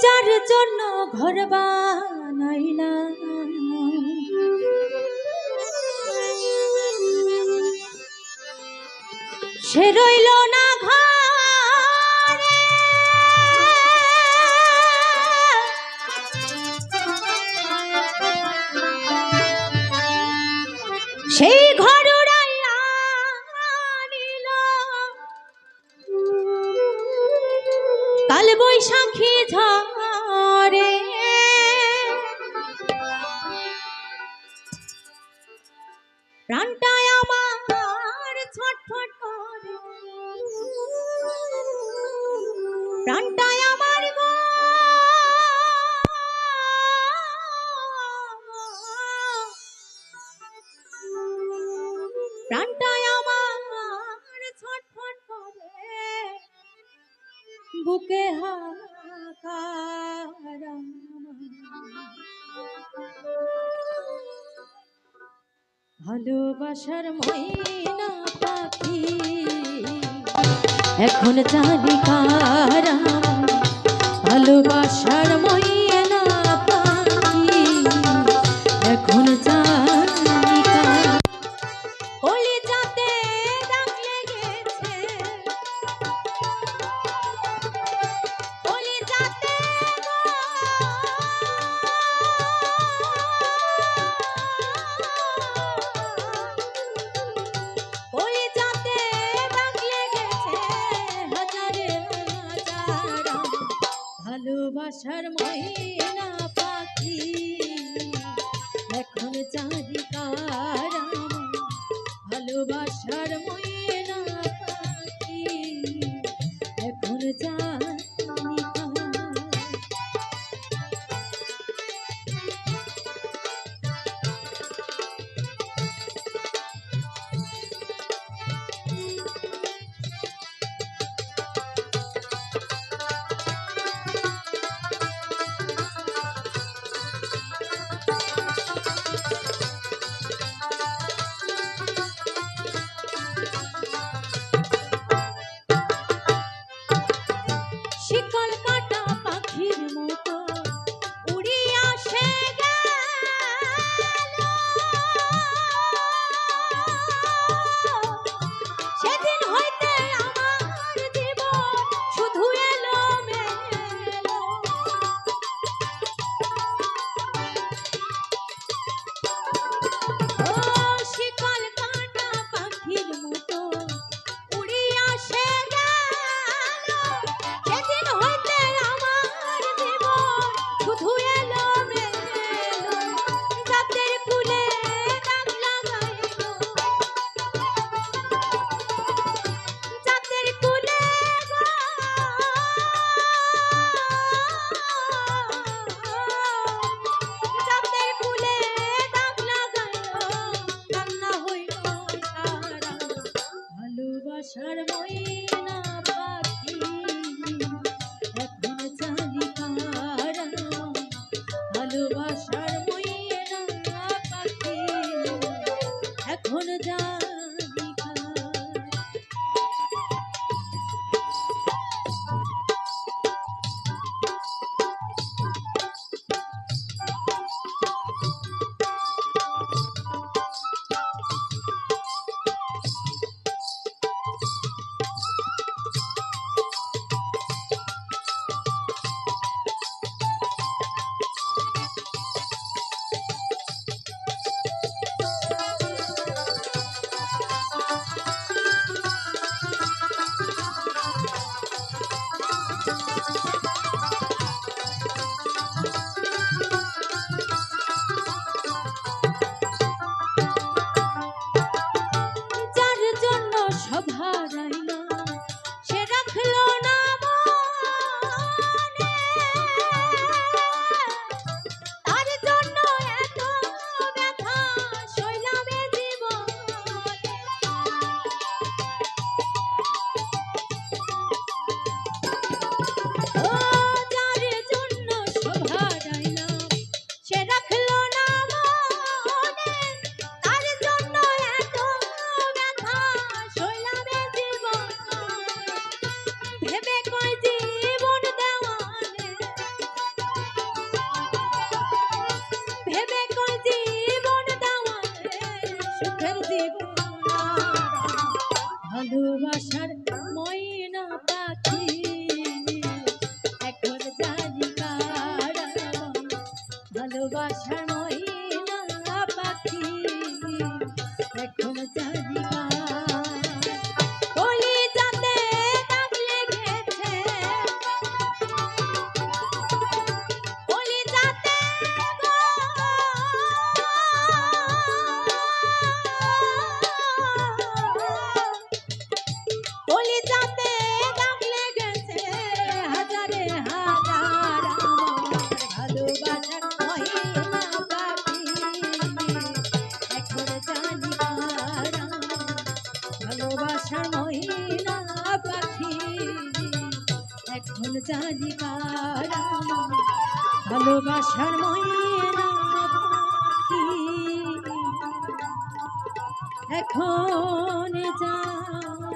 যার জন্য ঘর বানাইলাম সে রইল না ঘরে, সেই ঘর উড়াইয়া নিল কাল বৈশাখী ঝড়ে। প্রাণটায় আমার ছটফট করে, প্রাণটায় আমার গো প্রাণটায় আমার ছটফট করে, বুকে হাহাকার ভালোবাসার ময়না পাখি এখন জানি কার ভালোবাসার ময়না পাখি এখন জানি কার। কলিজাতে দাগ লেগেছে, কলিজাতে কলিজাতে দাগ লেগেছে হাজারে হাজার ভালোবাসার ময়না পাখি এখন জানি কার ভালোবাসার ময়না পাখি এখন জানি কার। শিকল কাটা পাখির মতো উড়িয়া সে গেল, সেদিন হইতে আমার জীবন শুধু এলো মেলো। ও শিকল কাটা পাখির মতো উড়িয়া সে গেল, সেদিন হইতে আমার জীবন শুধু এলো মেলো। জাতের ফুলে দাগ লাগাইল, জাতের ফুলে জাতের ফুলে দাগ লাগাইল, কান্না হইল সারা ভালোবাসার ময়না পাখি এখন জানি কার ভালোবাসার ময়না পাখি এখন জানি কার। ভালোবাসার ময়না পাখি এখন জানি কারা ভালোবাসার ময়না পাখি এখন জানি কলিজাতে দাগ লেগেছে কলিজাতে গো কলিজাতে দাগ লেগেছে হাজারে হাজার আমার ভালোবাসার ময়না পাখি এখন জানি কারা ভালোবাসার ময়না পাখি এখন জানি কারা ভালোবাসার ময়না পাখি এখন জানি